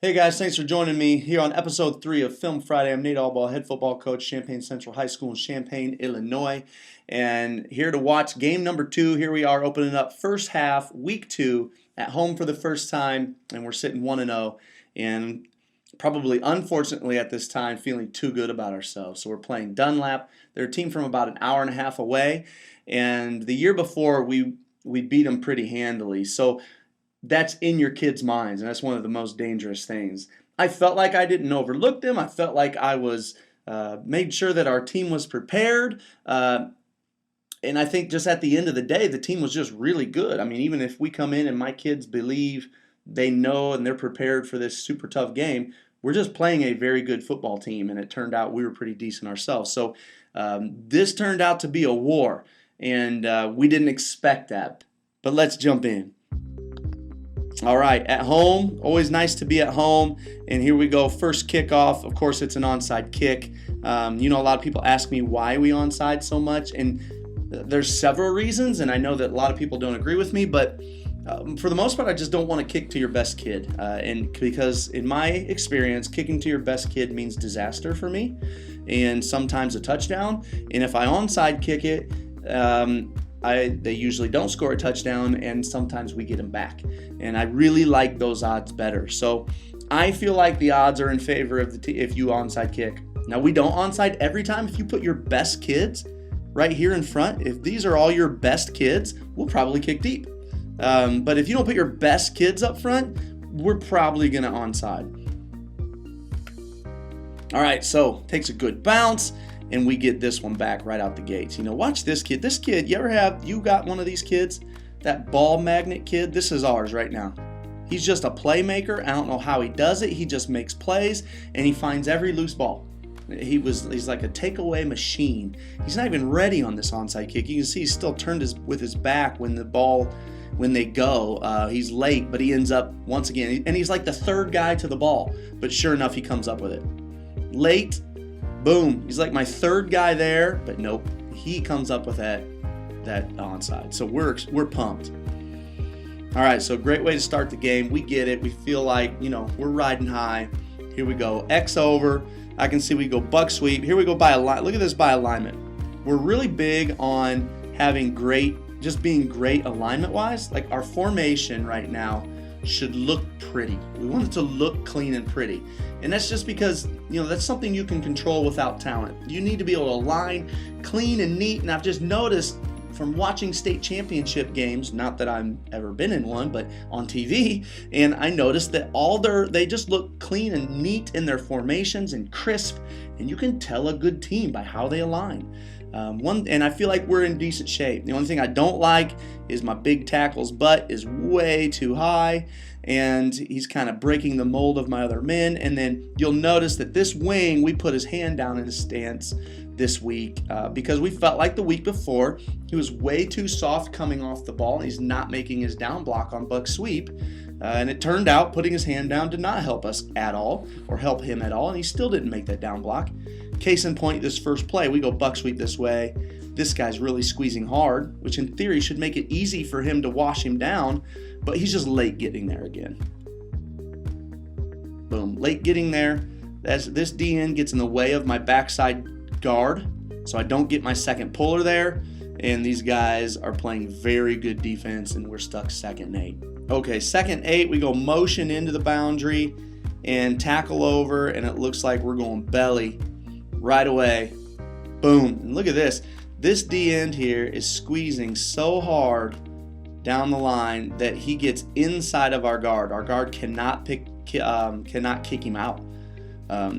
Hey guys, thanks for joining me here on episode 3 of Film Friday. I'm Nate Allball, head football coach, Champaign Central High School in Champaign, Illinois, and here to watch game number 2. Here we are opening up first half, week 2, at home for the first time, and we're sitting 1-0, and probably, unfortunately, at this time, feeling too good about ourselves. So we're playing Dunlap. They're a team from about an hour and a half away, and the year before we beat them pretty handily. So that's in your kids' minds, and that's one of the most dangerous things. I felt like I didn't overlook them. I felt like I was made sure that our team was prepared. And I think just at the end of the day, the team was just really good. I mean, even if we come in and my kids believe they know and they're prepared for this super tough game, we're just playing a very good football team, and it turned out we were pretty decent ourselves. So this turned out to be a war, and we didn't expect that. But let's jump in. All right, at home, always nice to be at home. And here we go, first kickoff. Of course, it's an onside kick. A lot of people ask me why we onside so much, and there's several reasons, and I know that a lot of people don't agree with me, but for the most part, I just don't want to kick to your best kid. And because in my experience, kicking to your best kid means disaster for me, and sometimes a touchdown. And if I onside kick it, they usually don't score a touchdown, and sometimes we get them back. And I really like those odds better. So I feel like the odds are in favor of if you onside kick. Now, we don't onside every time. If you put your best kids right here in front, if these are all your best kids, we'll probably kick deep. But if you don't put your best kids up front, we're probably going to onside. All right, so takes a good bounce, and we get this one back right out the gates. Watch this kid. This kid, you got one of these kids, that ball magnet kid? This is ours right now. He's just a playmaker. I don't know how he does it. He just makes plays, and he finds every loose ball. He's like a takeaway machine. He's not even ready on this onside kick. You can see he's still turned with his back when they go. He's late, but he ends up once again, and he's like the third guy to the ball, but sure enough, he comes up with it. Late, boom. He's like my third guy there, but nope. He comes up with that onside. So we're pumped. All right, so great way to start the game. We get it. We feel like, we're riding high. Here we go. X over. I can see we go buck sweep. Here we go by alignment. Look at this by alignment. We're really big on having just being great alignment-wise. Like our formation right now should look pretty. We want it to look clean and pretty. And that's just because, that's something you can control without talent. You need to be able to align clean and neat. And I've just noticed from watching state championship games, not that I've ever been in one, but on TV, and I noticed that they just look clean and neat in their formations and crisp, and you can tell a good team by how they align. And I feel like we're in decent shape. The only thing I don't like is my big tackle's butt is way too high, and he's kind of breaking the mold of my other men. And then you'll notice that this wing, we put his hand down in his stance this week because we felt like the week before he was way too soft coming off the ball, and he's not making his down block on buck sweep. And it turned out putting his hand down did not help us at all or help him at all, and he still didn't make that down block. Case in point, this first play, we go buck sweep this way. This guy's really squeezing hard, which in theory should make it easy for him to wash him down, but he's just late getting there again. Boom, late getting there. This DN gets in the way of my backside guard, so I don't get my second puller there, and these guys are playing very good defense, and we're stuck 2nd and 8. Okay, 2nd and 8, we go motion into the boundary and tackle over, and it looks like we're going belly right away. Boom. And look at this. This D end here is squeezing so hard down the line that he gets inside of our guard. Our guard cannot kick him out.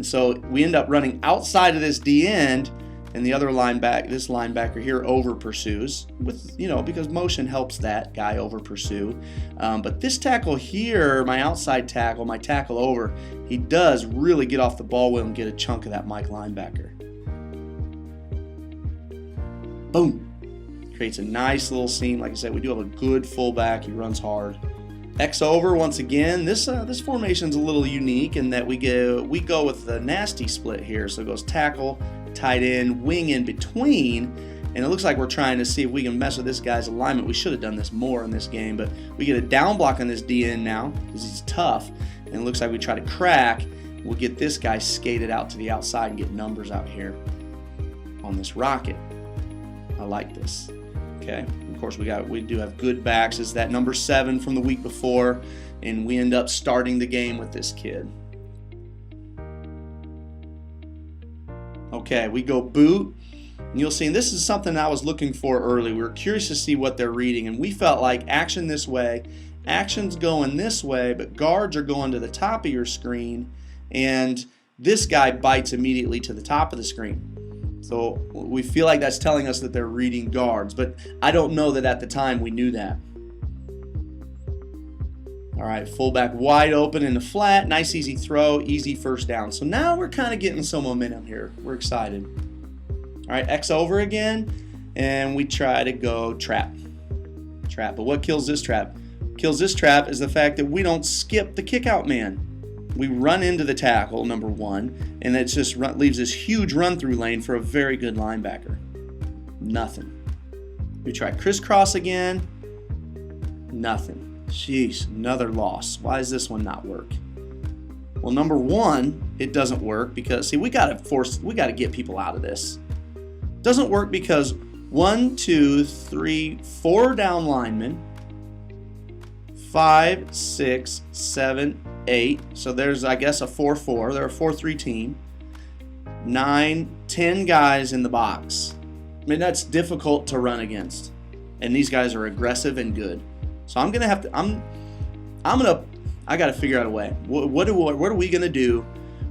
So we end up running outside of this D end, and the other this linebacker here over pursues because motion helps that guy over pursue. But this tackle here, my outside tackle, my tackle over, he does really get off the ball with him, get a chunk of that Mike linebacker. Boom. Creates a nice little seam. Like I said, we do have a good fullback. He runs hard. X over once again. This formation's a little unique in that we go with the nasty split here. So it goes tackle, tight end, wing in between, and it looks like we're trying to see if we can mess with this guy's alignment. We should have done this more in this game, but we get a down block on this DN now because he's tough, And it looks like we try to crack. We'll get this guy skated out to the outside and get numbers out here on this rocket. I like this. Okay, of course we do have good backs. It's that number 7 from the week before, and we end up starting the game with this kid. Okay, we go boot. And you'll see, and this is something I was looking for early. We were curious to see what they're reading, and we felt like action this way, action's going this way, but guards are going to the top of your screen, and this guy bites immediately to the top of the screen. So we feel like that's telling us that they're reading guards, but I don't know that at the time we knew that. All right, fullback wide open in the flat, nice easy throw, easy first down. So now we're kind of getting some momentum here. We're excited. All right, X over again, and we try to go trap. Trap, but what kills this trap? Kills this trap is the fact that we don't skip the kick out man. We run into the tackle, number 1, and it just leaves this huge run-through lane for a very good linebacker. Nothing. We try crisscross again. Nothing. Jeez, another loss. Why does this one not work? Well, number 1, it doesn't work because, see, we gotta get people out of this. It doesn't work because 1, 2, 3, 4 down linemen, 5, 6, 7, 8. So there's, I guess, a 4-4. They're a 4-3 team. 9, 10 guys in the box. I mean, that's difficult to run against. And these guys are aggressive and good. So I'm gonna have to. I got to figure out a way. What are we gonna do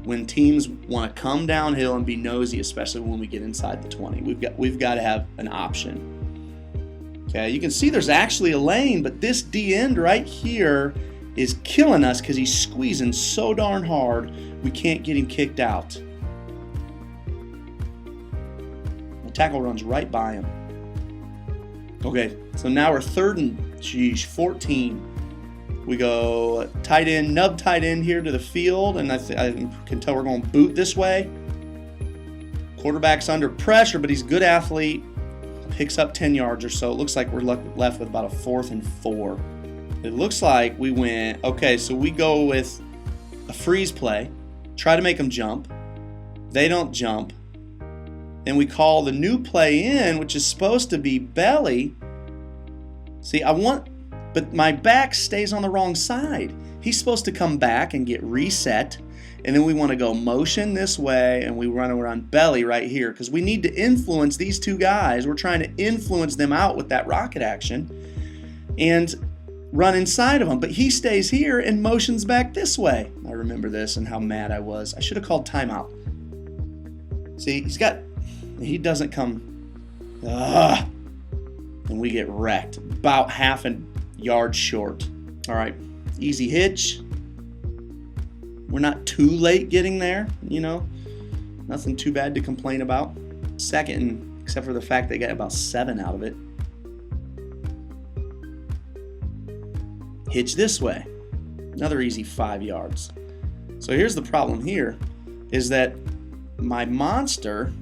when teams want to come downhill and be nosy, especially when we get inside the 20? We've got to have an option. Okay, you can see there's actually a lane, but this D end right here is killing us because he's squeezing so darn hard we can't get him kicked out. The tackle runs right by him. Okay, so now we're 3rd and 14. We go tight end, nub tight end here to the field, and I can tell we're going to boot this way. Quarterback's under pressure, but he's a good athlete. Picks up 10 yards or so. It looks like we're left with about a 4th and 4. It looks like we went, okay, so we go with a freeze play, try to make them jump. They don't jump. Then we call the new play in, which is supposed to be belly. See, but my back stays on the wrong side. He's supposed to come back and get reset. And then we want to go motion this way, and we run around belly right here because we need to influence these 2 guys. We're trying to influence them out with that rocket action and run inside of them. But he stays here and motions back this way. I remember this and how mad I was. I should have called timeout. See, he doesn't come. And we get wrecked. About half a yard short. All right, easy hitch. We're not too late getting there, nothing too bad to complain about. 2nd, except for the fact they got about 7 out of it. Hitch this way, another easy 5 yards. So here's the problem here, is that my monster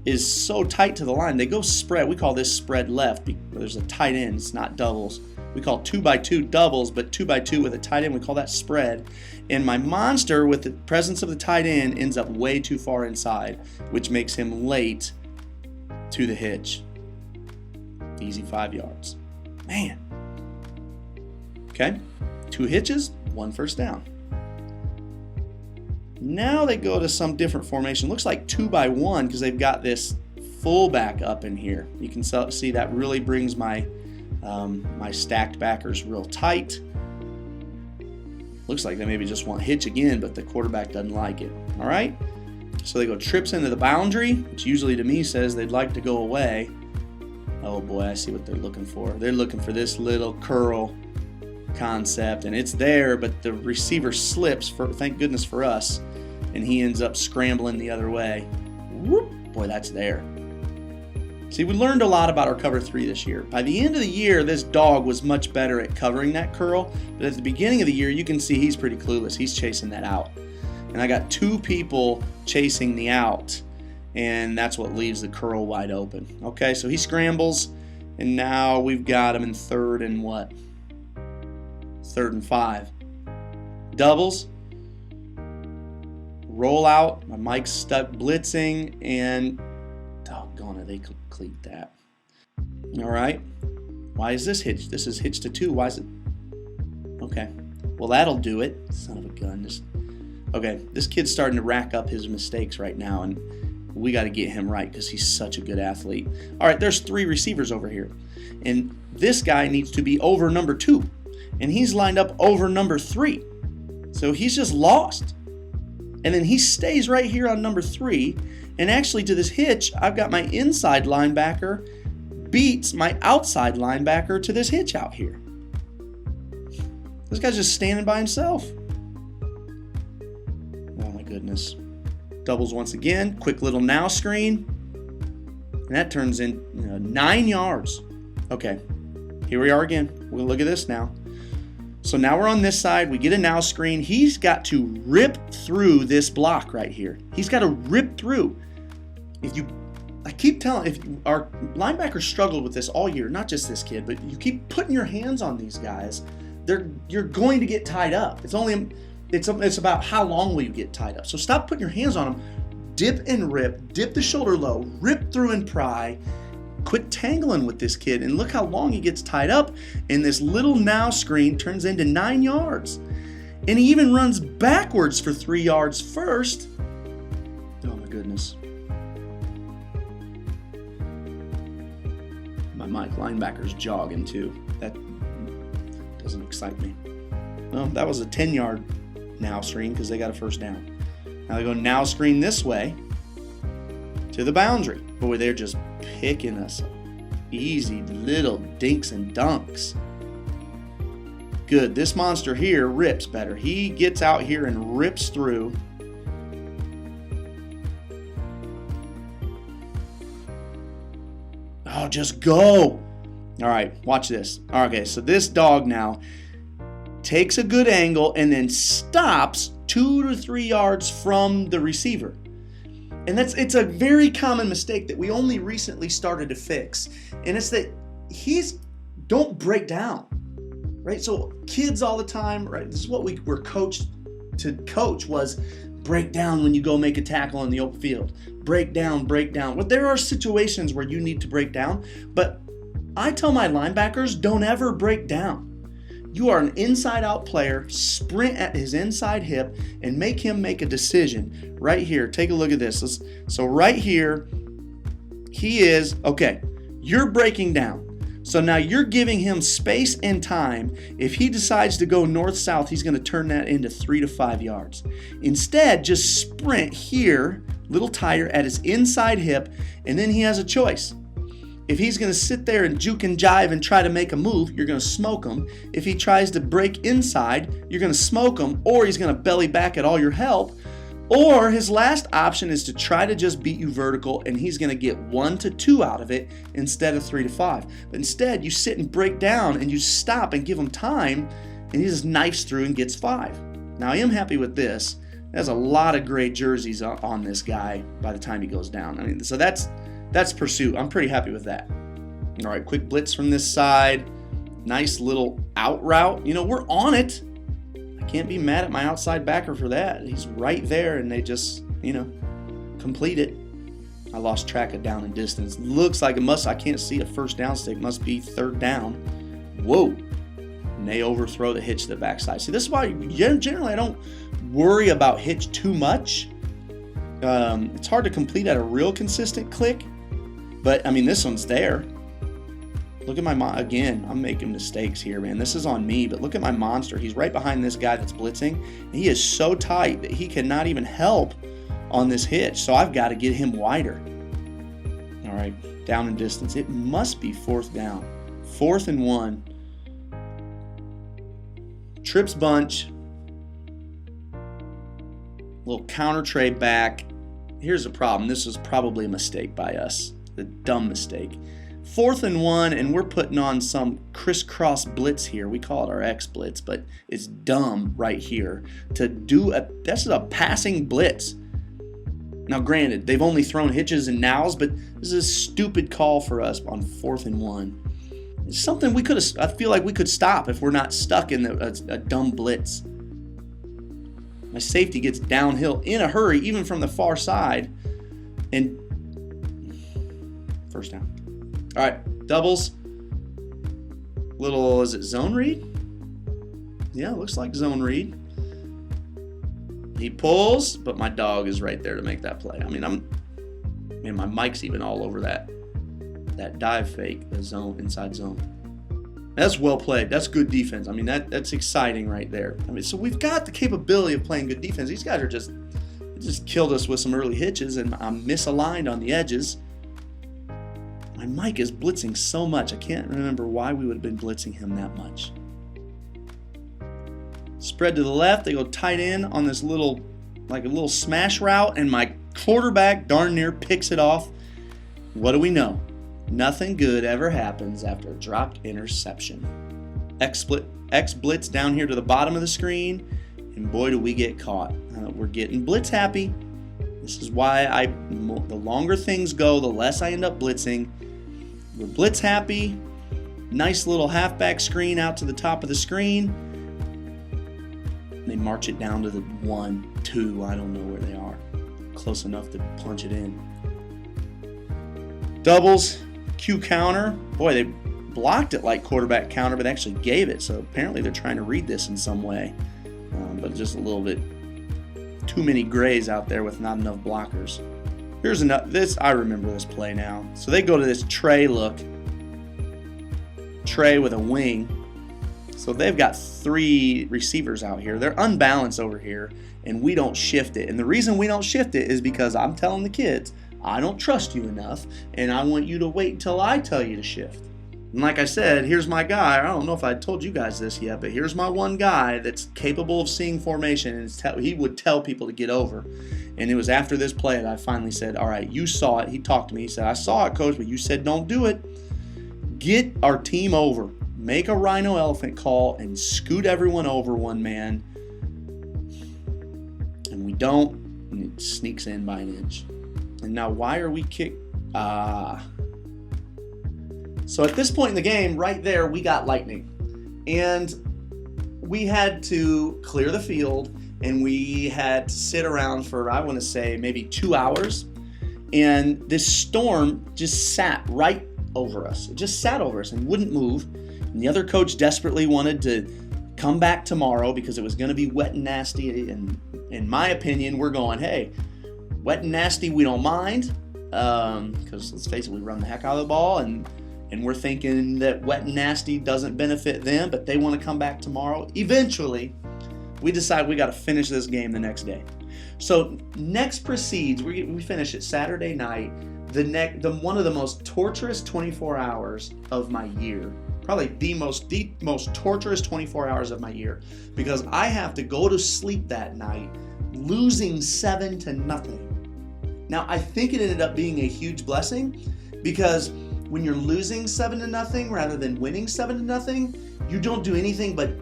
is so tight to the line. They go spread. We call this spread left. There's a tight end. It's not doubles. We call 2x2 doubles, but 2x2 with a tight end, we call that spread. And my monster, with the presence of the tight end, ends up way too far inside, which makes him late to the hitch. Easy 5 yards. Man. Okay, 2 hitches, 1 first down. Now they go to some different formation. Looks like 2x1 because they've got this fullback up in here. You can see that really brings my my stacked backers real tight. Looks like they maybe just want hitch again, but the quarterback doesn't like it. All right, so they go trips into the boundary, which usually to me says they'd like to go away. Oh boy, I see what they're looking for. They're looking for this little curl concept, and it's there, but the receiver slips, thank goodness for us, and he ends up scrambling the other way. Whoop, boy, that's there. See, we learned a lot about our cover 3 this year. By the end of the year, this dog was much better at covering that curl, but at the beginning of the year, you can see he's pretty clueless. He's chasing that out. And I got 2 people chasing the out, and that's what leaves the curl wide open. Okay, so he scrambles, and now we've got him in 3rd and what? 3rd and 5. doubles. Roll out. My mic's stuck blitzing, and doggone it, they complete that. All right. Why is this hitch? This is hitch to 2. Why is it? Okay. Well, that'll do it. Son of a gun. Okay, this kid's starting to rack up his mistakes right now, and we got to get him right because he's such a good athlete. All right, there's 3 receivers over here, and this guy needs to be over number 2, and he's lined up over number 3. So he's just lost. And then he stays right here on number 3, and actually to this hitch, I've got my inside linebacker beats my outside linebacker to this hitch out here. This guy's just standing by himself. Oh my goodness. Doubles once again. Quick little now screen. And that turns in 9 yards. Okay. Here we are again. We'll look at this now. So now we're on this side. We get a now screen. He's got to rip through this block right here. He's got to rip through. I keep telling, our linebackers struggled with this all year, not just this kid, but you keep putting your hands on these guys, you're going to get tied up. It's about how long will you get tied up. So stop putting your hands on them. Dip and rip, dip the shoulder low, rip through and pry. Quit tangling with this kid, and look how long he gets tied up, and this little now screen turns into 9 yards. And he even runs backwards for 3 yards first. Oh my goodness. My Mike linebacker's jogging too. That doesn't excite me. Well, that was a 10-yard now screen because they got a first down. Now they go now screen this way to the boundary. Boy, they're just picking us up. Easy little dinks and dunks. Good. This monster here rips better. He gets out here and rips through. Oh, just go. All right, watch this. Okay, so this dog now takes a good angle and then stops 2 to 3 yards from the receiver. And it's a very common mistake that we only recently started to fix. And it's that don't break down, right? So kids all the time, right? This is what we were coached to coach was break down when you go make a tackle in the open field. Break down, break down. Well, there are situations where you need to break down, but I tell my linebackers, don't ever break down. You are an inside-out player. Sprint at his inside hip and make him make a decision. Right here, take a look at this. So right here, he is, okay, you're breaking down. So now you're giving him space and time. If he decides to go north-south, he's going to turn that into 3 to 5 yards. Instead, just sprint here, little tighter at his inside hip, and then he has a choice. If he's going to sit there and juke and jive and try to make a move, you're going to smoke him. If he tries to break inside, you're going to smoke him, or he's going to belly back at all your help. Or his last option is to try to just beat you vertical, and he's going to get 1 to 2 out of it instead of 3 to 5. But instead, you sit and break down, and you stop and give him time, and he just knifes through and gets 5. Now, I am happy with this. There's a lot of gray jerseys on this guy by the time he goes down. I mean, so that's pursuit. I'm pretty happy with that. All right, quick blitz from this side. Nice little out route. We're on it. I can't be mad at my outside backer for that. He's right there, and they just, complete it. I lost track of down and distance. Looks like I can't see a first down stick. Must be 3rd down. Whoa. And they overthrow the hitch to the backside. See, this is why generally I don't worry about hitch too much. It's hard to complete at a real consistent click. But, this one's there. Look at again, I'm making mistakes here, man. This is on me, but look at my monster. He's right behind this guy that's blitzing. And he is so tight that he cannot even help on this hitch. So I've got to get him wider. All right, down and distance. It must be 4th down. 4th and 1. Trips bunch. Little counter tray back. Here's the problem. This was probably a mistake by us. A dumb mistake. 4th and 1, and we're putting on some crisscross blitz here. We call it our X blitz, but it's dumb right here to do that's a passing blitz. Now, granted, they've only thrown hitches and nows, but this is a stupid call for us on 4th and 1. It's something I feel like we could stop if we're not stuck in a dumb blitz. My safety gets downhill in a hurry, even from the far side. And first down. All right, doubles. Little, is it zone read? Yeah, looks like zone read. He pulls, but my dog is right there to make that play. I mean, my mic's even all over that dive fake, the zone, inside zone. That's well played. That's good defense. I mean, that's exciting right there. I mean, so we've got the capability of playing good defense. These guys are just killed us with some early hitches, and I'm misaligned on the edges. My mic is blitzing so much. I can't remember why we would have been blitzing him that much. Spread to the left. They go tight end on this little smash route, and my quarterback darn near picks it off. What do we know? Nothing good ever happens after a dropped interception. X blitz down here to the bottom of the screen, and boy, do we get caught. We're getting blitz happy. This is why the longer things go, the less I end up blitzing. We're blitz happy. Nice little halfback screen out to the top of the screen. They march it down to the 1, 2, I don't know where they are. Close enough to punch it in. Doubles. Q counter. Boy, they blocked it like quarterback counter, but actually gave it. So apparently they're trying to read this in some way. But just a little bit too many grays out there with not enough blockers. Here's I remember this play now. So they go to this tray look. Tray with a wing. So they've got 3 receivers out here. They're unbalanced over here, and we don't shift it. And the reason we don't shift it is because I'm telling the kids, I don't trust you enough, and I want you to wait until I tell you to shift. And like I said, here's my guy. I don't know if I told you guys this yet, but here's my one guy that's capable of seeing formation, and he would tell people to get over. And it was after this play that I finally said, all right, you saw it. He talked to me. He said, I saw it, coach, but you said don't do it. Get our team over. Make a rhino elephant call and scoot everyone over one man. And we don't, and it sneaks in by an inch. And now why are we kicked? So at this point in the game, right there, we got lightning. And we had to clear the field, and we had to sit around for, I want to say, maybe 2 hours. And this storm just sat right over us. It just sat over us and wouldn't move. And the other coach desperately wanted to come back tomorrow because it was going to be wet and nasty. And in my opinion, we're going, hey, wet and nasty, we don't mind, because let's face it, we run the heck out of the ball, and we're thinking that wet and nasty doesn't benefit them, but they want to come back tomorrow. Eventually, we decide we got to finish this game the next day. So next proceeds, we finish it Saturday night, one of the most torturous 24 hours of my year. Probably the most torturous 24 hours of my year, because I have to go to sleep that night losing 7-0. Now, I think it ended up being a huge blessing, because when you're losing 7-0 rather than winning 7-0, you don't do anything but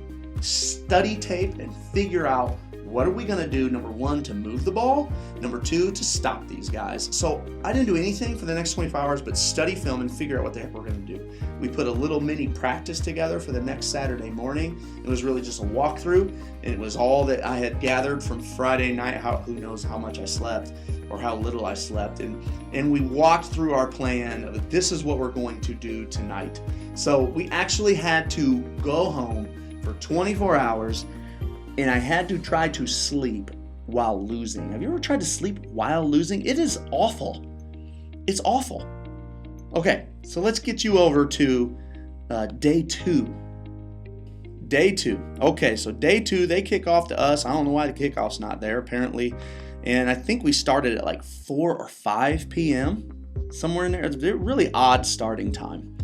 study tape and figure out what are we going to do, number 1, to move the ball, number 2, to stop these guys. So I didn't do anything for the next 24 hours but study film and figure out what the heck we're going to do. We put a little mini practice together for the next Saturday morning. It was really just a walkthrough, and it was all that I had gathered from Friday night. Who knows how much I slept or how little I slept. And we walked through our plan of this is what we're going to do tonight. So we actually had to go home for 24 hours, and I had to try to sleep while losing. Have you ever tried to sleep while losing? It is awful. It's awful. Okay, so let's get you over to day 2. Day 2. Okay, so day 2, they kick off to us. I don't know why the kickoff's not there, apparently. And I think we started at like 4 or 5 p.m., somewhere in there. It's a really odd starting time.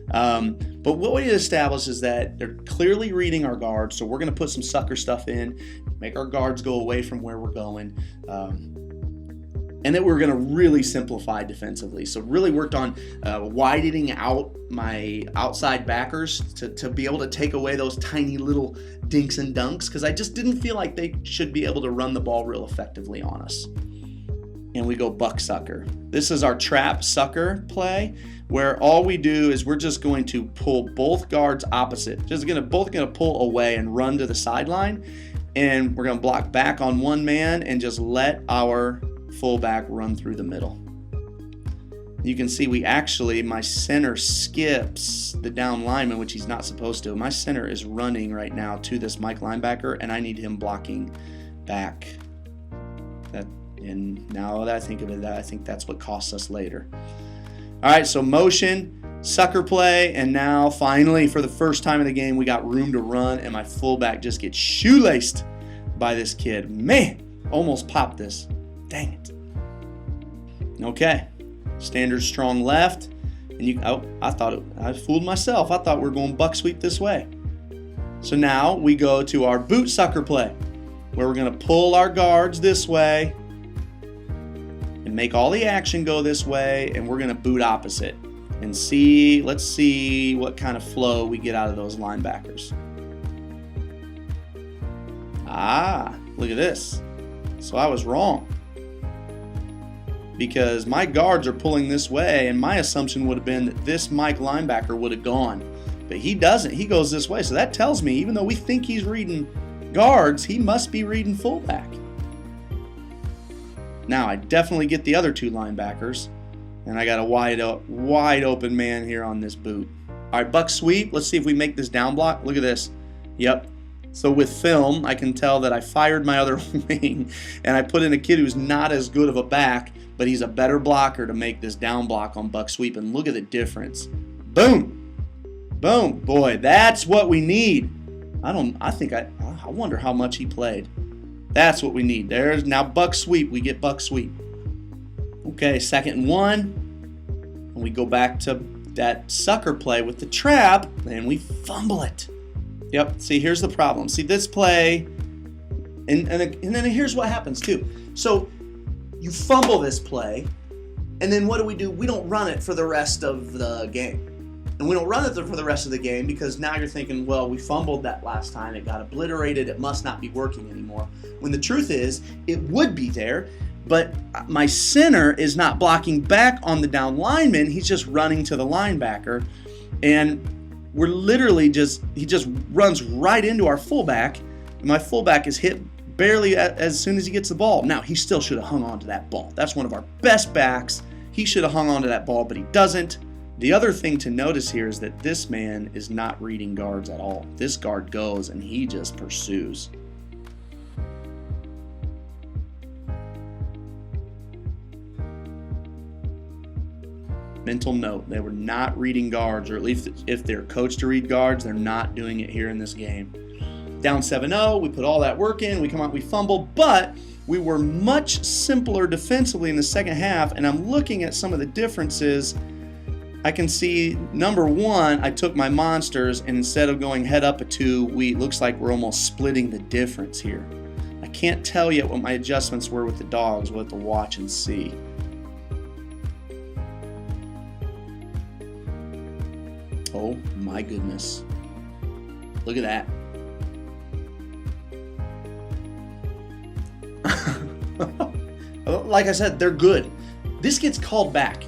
But what we established is that they're clearly reading our guards, so we're going to put some sucker stuff in, make our guards go away from where we're going, and that we're going to really simplify defensively. So really worked on widening out my outside backers to be able to take away those tiny little dinks and dunks, because I just didn't feel like they should be able to run the ball real effectively on us. And we go buck sucker. This is our trap sucker play, where all we do is we're just going to pull both guards opposite. Both going to pull away and run to the sideline. and we're going to block back on one man and just let our fullback run through the middle. You can see my center skips the down lineman, which he's not supposed to. My center is running right now to this Mike linebacker, and I need him blocking back. And now that I think of it, I think that's what costs us later. All right, so motion, sucker play, and now finally, for the first time in the game, we got room to run, and my fullback just gets shoelaced by this kid. Man, almost popped this. Dang it. Okay, standard strong left, and I fooled myself. I thought we were going buck sweep this way. So now we go to our boot sucker play, where we're going to pull our guards this way and make all the action go this way, and we're going to boot opposite and let's see what kind of flow we get out of those linebackers. Look at this. So I was wrong, because my guards are pulling this way, and my assumption would have been that this Mike linebacker would have gone, but he doesn't. He goes this way. So that tells me, even though we think he's reading guards, he must be reading fullback. Now I definitely get the other two linebackers, and I got a wide open man here on this boot. All right, buck sweep. Let's see if we make this down block. Look at this. Yep. So with film, I can tell that I fired my other wing, and I put in a kid who's not as good of a back, but he's a better blocker to make this down block on buck sweep. And look at the difference. Boom. Boom. Boy, that's what we need. I wonder how much he played. That's what we need. There's now buck sweep. We get buck sweep. Okay, 2nd and 1. And we go back to that sucker play with the trap, and we fumble it. Yep, see, here's the problem. See, this play, and then here's what happens too. So you fumble this play, and then what do? We don't run it for the rest of the game. And we don't run it for the rest of the game because now you're thinking, well, we fumbled that last time. It got obliterated. It must not be working anymore. When the truth is, it would be there, but my center is not blocking back on the down lineman. He's just running to the linebacker. And we're literally he just runs right into our fullback. And my fullback is hit barely as soon as he gets the ball. Now, he still should have hung on to that ball. That's one of our best backs. He should have hung on to that ball, but he doesn't. The other thing to notice here is that this man is not reading guards at all. This guard goes and he just pursues. Mental note, they were not reading guards, or at least if they're coached to read guards, they're not doing it here in this game. Down 7-0, we put all that work in, we come out, we fumble, but we were much simpler defensively in the second half, and I'm looking at some of the differences. I can see, number one, I took my monsters, and instead of going head up a 2, looks like we're almost splitting the difference here. I can't tell yet what my adjustments were with the dogs. We'll have to watch and see. Oh my goodness. Look at that. Like I said, they're good. This gets called back.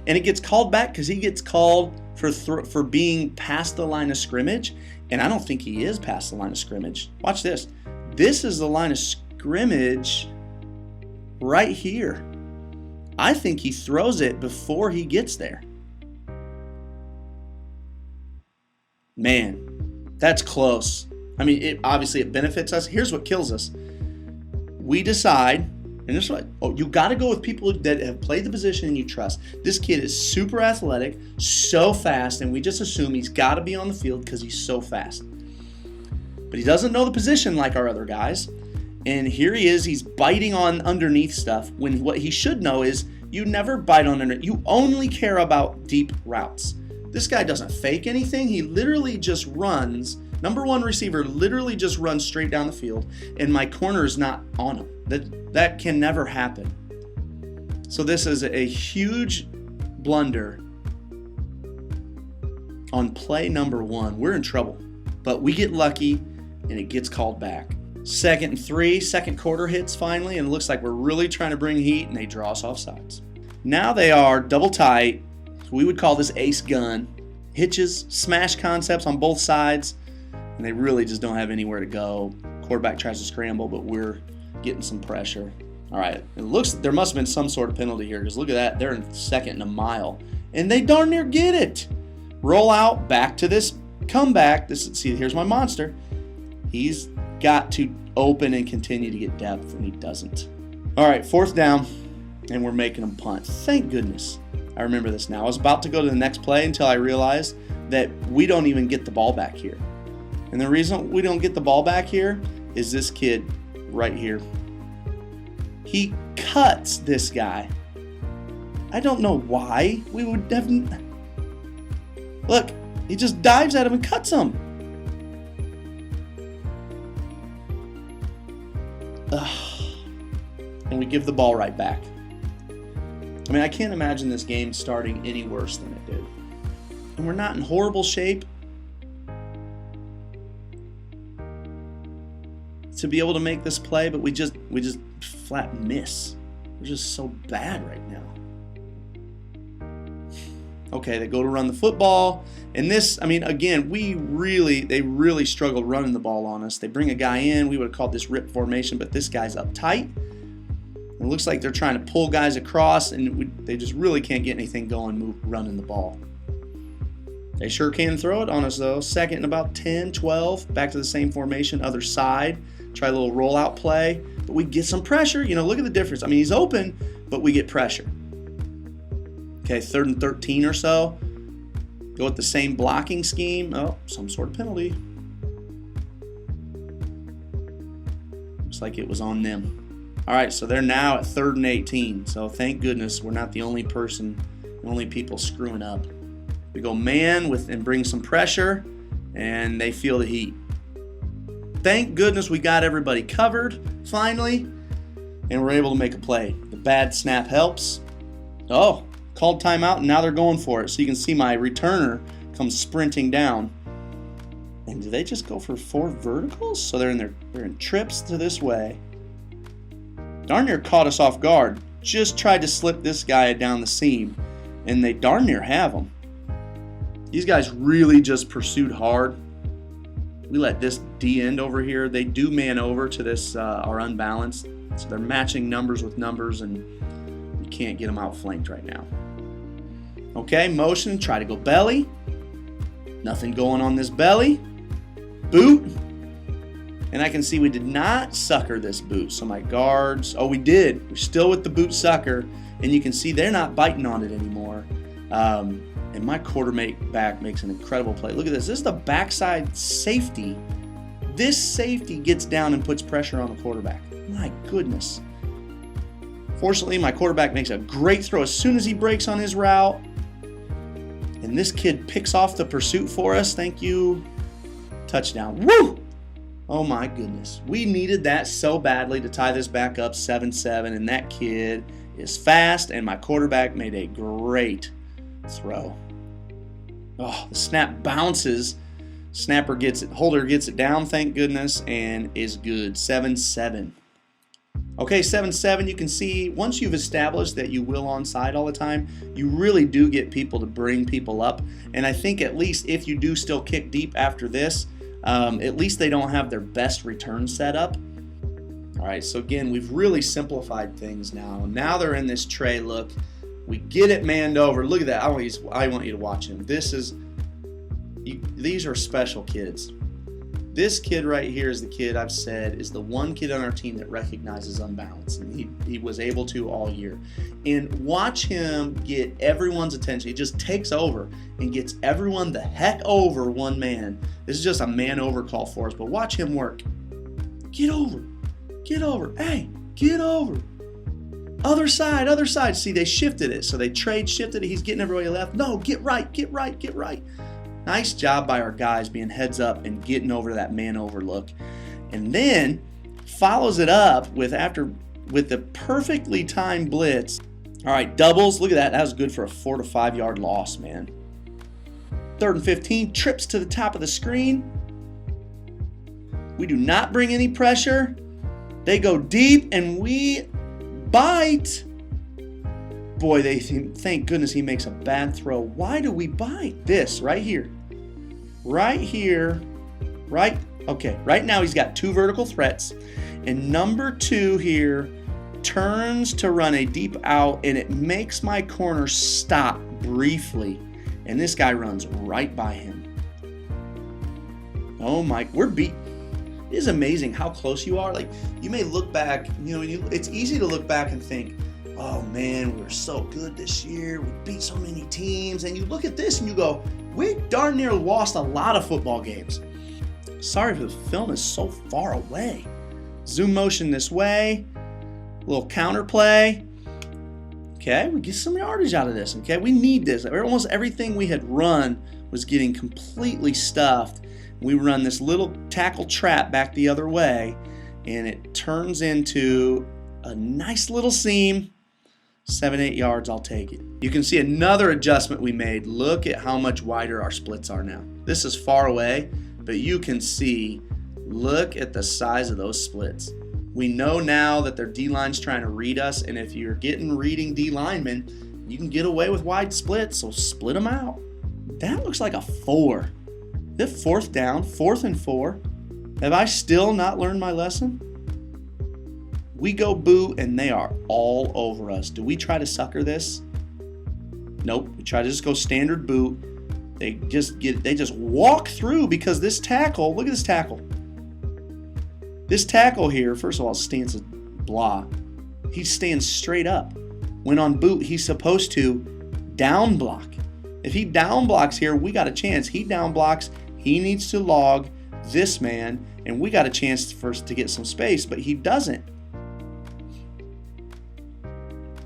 And it gets called back because he gets called for being past the line of scrimmage. And I don't think he is past the line of scrimmage. Watch this. This is the line of scrimmage right here. I think he throws it before he gets there. Man, that's close. I mean, obviously it benefits us. Here's what kills us. We decide, and this is what, you got to go with people that have played the position and you trust. This kid is super athletic, so fast, and we just assume he's got to be on the field because he's so fast. But he doesn't know the position like our other guys. And here he is, he's biting on underneath stuff when what he should know is you never bite on underneath. You only care about deep routes. This guy doesn't fake anything. He literally just runs. Number one receiver literally just runs straight down the field, and my corner is not on him. That can never happen. So this is a huge blunder on play number 1. We're in trouble, but we get lucky, and it gets called back. 2nd and 3, second quarter hits finally, and it looks like we're really trying to bring heat, and they draw us off sides. Now they are double tight. We would call this ace gun. Hitches, smash concepts on both sides, and they really just don't have anywhere to go. Quarterback tries to scramble, but we're getting some pressure. All right, it looks there must have been some sort of penalty here because look at that. They're in second and a mile, and they darn near get it. Roll out, back to this comeback. See, here's my monster. He's got to open and continue to get depth, and he doesn't. All right, 4th down, and we're making them punt. Thank goodness. I remember this now. I was about to go to the next play until I realized that we don't even get the ball back here. And the reason we don't get the ball back here is this kid right here. He cuts this guy. I don't know why we would definitely. Look, he just dives at him and cuts him. Ugh. And we give the ball right back. I mean, I can't imagine this game starting any worse than it did. And we're not in horrible shape to be able to make this play, but we just flat miss. We're just so bad right now. Okay, they go to run the football, and this, I mean, again, they really struggled running the ball on us. They bring a guy in. We would have called this rip formation, but this guy's up tight. It looks like they're trying to pull guys across, and they just really can't get anything going running the ball. They sure can throw it on us, though. 2nd and about 10, 12, back to the same formation, other side. Try a little rollout play, but we get some pressure. You know, look at the difference. I mean, he's open, but we get pressure. Okay, 3rd and 13 or so. Go with the same blocking scheme. Oh, some sort of penalty. Looks like it was on them. All right, so they're now at 3rd and 18. So thank goodness we're not the only people screwing up. We go man and bring some pressure, and they feel the heat. Thank goodness we got everybody covered finally, and we're able to make a play. The bad snap helps. Oh, called timeout, and now they're going for it. So you can see my returner comes sprinting down. And do they just go for 4 verticals? So they're in trips to this way. Darn near caught us off guard. Just tried to slip this guy down the seam, and they darn near have him. These guys really just pursued hard. We let this D end over here. They do man over to this our unbalanced. So they're matching numbers with numbers, and we can't get them outflanked right now. Okay, motion, try to go belly. Nothing going on this belly. Boot. And I can see we did not sucker this boot. So my guards, oh, we did. We're still with the boot sucker, and you can see they're not biting on it anymore. And my quarterback makes an incredible play. Look at this. This is the backside safety. This safety gets down and puts pressure on the quarterback. My goodness. Fortunately, my quarterback makes a great throw as soon as he breaks on his route. And this kid picks off the pursuit for us. Thank you. Touchdown. Woo! Oh my goodness. We needed that so badly to tie this back up 7-7. And that kid is fast. And my quarterback made a great throw. Oh, the snap bounces. Snapper gets it. Holder gets it down, thank goodness, and is good. 7-7. Okay, 7-7, you can see once you've established that you will onside all the time, you really do get people to bring people up. And I think at least if you do still kick deep after this, at least they don't have their best return set up. All right, so again, we've really simplified things now. Now they're in this tray look. We get it manned over. Look at that. I want you to watch him. These are special kids. This kid right here is the kid I've said is the one kid on our team that recognizes unbalance. And he was able to all year. And watch him get everyone's attention. He just takes over and gets everyone the heck over one man. This is just a man over call for us, but watch him work. Get over. Get over. Hey, get over. Other side, other side. See, they shifted it. So they shifted it. He's getting everybody left. No, get right, get right, get right. Nice job by our guys being heads up and getting over that man over look. And then follows it up with the perfectly timed blitz. All right, doubles. Look at that. That was good for a 4 to 5 yard loss, man. 3rd and 15. Trips to the top of the screen. We do not bring any pressure. They go deep, and we bite. Boy, thank goodness he makes a bad throw. Why do we bite? This right here. Right here. Right Okay, right now he's got 2 vertical threats, and number 2 here turns to run a deep out, and it makes my corner stop briefly, and this guy runs right by him. Oh my, we're beat. It is amazing how close you are. Like, you may look back, it's easy to look back and think, oh man, we were so good this year. We beat so many teams. And you look at this and you go, we darn near lost a lot of football games. Sorry if the film is so far away. Zoom motion this way. Little counter play. Okay, we get some yardage out of this. Okay, we need this. Almost everything we had run was getting completely stuffed. We run this little tackle trap back the other way, and it turns into a nice little seam. 7-8 yards, I'll take it. You can see another adjustment we made. Look at how much wider our splits are now. This is far away, but you can see, look at the size of those splits. We know now that their D-line's trying to read us, and if you're reading D-linemen, you can get away with wide splits, so split them out. That looks like a 4. The 4th down, 4th and 4. Have I still not learned my lesson? We go boot, and they are all over us. Do we try to sucker this? Nope. We try to just go standard boot. They just walk through because this tackle, look at this tackle. This tackle here, first of all, stands a blah. He stands straight up. When on boot, he's supposed to down block. If he down blocks here, we got a chance. He down blocks, he needs to log this man, and we got a chance first to get some space, but he doesn't.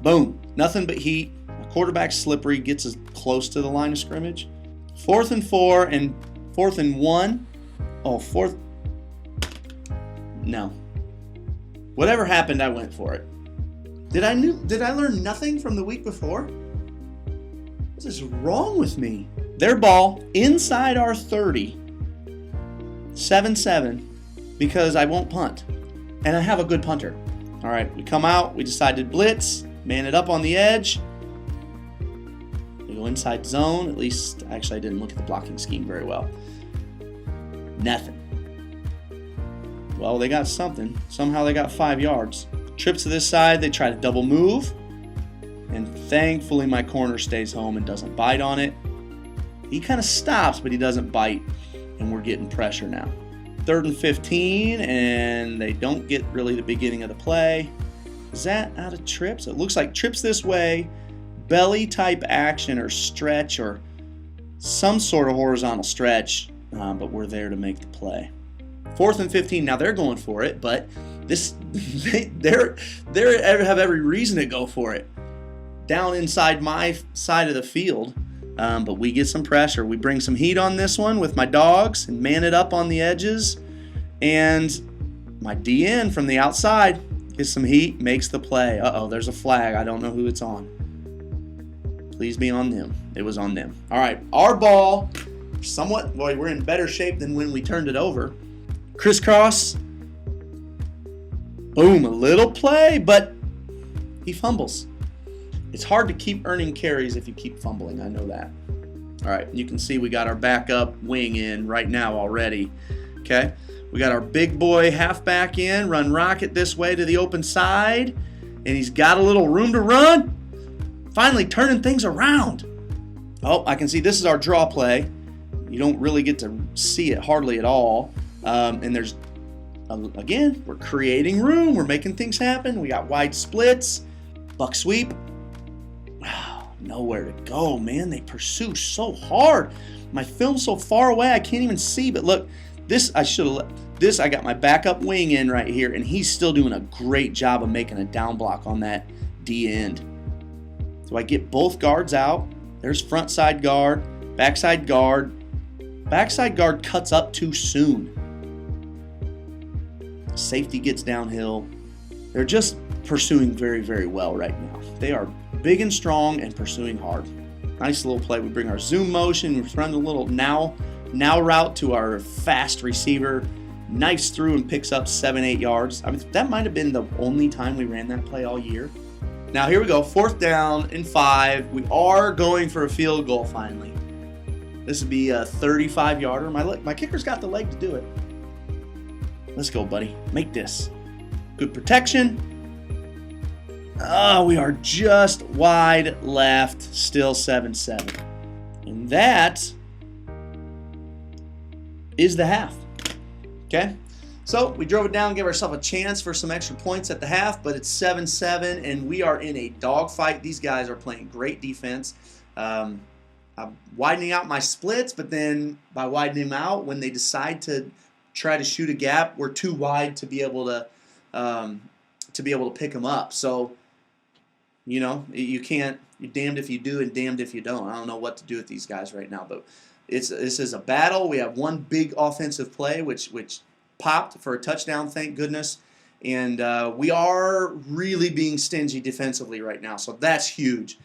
Boom, nothing but heat. A quarterback slippery, gets us close to the line of scrimmage. 4th and 4 and 4th and 1. Oh, 4th. No. Whatever happened, I went for it. Did I learn nothing from the week before? What is wrong with me? Their ball inside our 30. 7-7 because I won't punt. And I have a good punter. All right, we come out, we decided blitz. Man it up on the edge. We go inside zone. At least, actually, I didn't look at the blocking scheme very well. Nothing. Well, they got something. Somehow they got 5 yards. Trip to this side. They try to double move. And thankfully, my corner stays home and doesn't bite on it. He kind of stops, but he doesn't bite. And we're getting pressure now. 3rd and 15, and they don't get really the beginning of the play. Is that out of trips? It looks like trips this way, belly type action or stretch or some sort of horizontal stretch, but we're there to make the play. 4th and 15. Now they're going for it, but they have every reason to go for it. Down inside my side of the field, but we get some pressure. We bring some heat on this one with my dogs and man it up on the edges, and my DN from the outside gets some heat, makes the play. Uh-oh, there's a flag. I don't know who it's on. Please be on them. It was on them. All right, our ball, somewhat, boy, we're in better shape than when we turned it over. Crisscross. Boom, a little play, but he fumbles. It's hard to keep earning carries if you keep fumbling. I know that. All right, you can see we got our backup wing in right now already. Okay. We got our big boy halfback in, run rocket this way to the open side, and he's got a little room to run. Finally turning things around. Oh, I can see this is our draw play. You don't really get to see it hardly at all. And there's, again, we're creating room. We're making things happen. We got wide splits. Buck sweep. Wow, nowhere to go, man. They pursue so hard. My film's so far away I can't even see, but look. I got my backup wing in right here, and he's still doing a great job of making a down block on that D end. So I get both guards out. There's front side guard, backside guard. Backside guard cuts up too soon. Safety gets downhill. They're just pursuing very, very well right now. They are big and strong and pursuing hard. Nice little play. We bring our zoom motion. We run a little now route to our fast receiver, knifes through and picks up 7-8 yards. I mean, that might have been the only time we ran that play all year. Now here we go, 4th down and 5. We are going for a field goal finally. This would be a 35-yarder. My kicker's got the leg to do it. Let's go, buddy. Make this. Good protection. Oh, we are just wide left. Still 7-7. And that is the half. Okay? So we drove it down, gave ourselves a chance for some extra points at the half, but it's 7-7, and we are in a dogfight. These guys are playing great defense. I'm widening out my splits, but then by widening them out, when they decide to try to shoot a gap, we're too wide to be able to pick them up. So, you know, you can't. You're damned if you do and damned if you don't. I don't know what to do with these guys right now, but this is a battle. We have one big offensive play, which popped for a touchdown, thank goodness. And we are really being stingy defensively right now, so that's huge.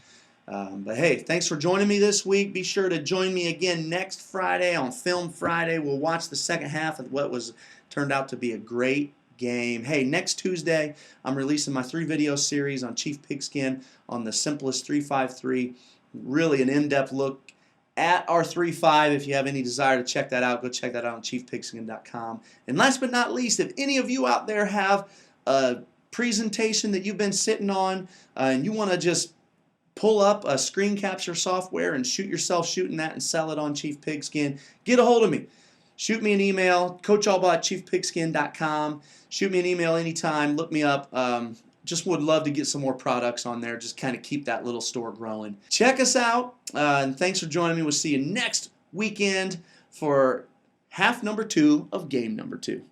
But hey, thanks for joining me this week. Be sure to join me again next Friday on Film Friday. We'll watch the second half of what turned out to be a great game. Hey, next Tuesday, I'm releasing my 3-video series on Chief Pigskin on the simplest 3-5-3. Really an in-depth look at our 3-5. If you have any desire to check that out, go check that out on chiefpigskin.com. And last but not least, if any of you out there have a presentation that you've been sitting on and you want to just pull up a screen capture software and shoot yourself shooting that and sell it on Chief Pigskin, get a hold of me. Shoot me an email, coachallball@chiefpigskin.com. Shoot me an email anytime. Look me up. Just would love to get some more products on there. Just kind of keep that little store growing. Check us out, and thanks for joining me. We'll see you next weekend for half number 2 of game number 2.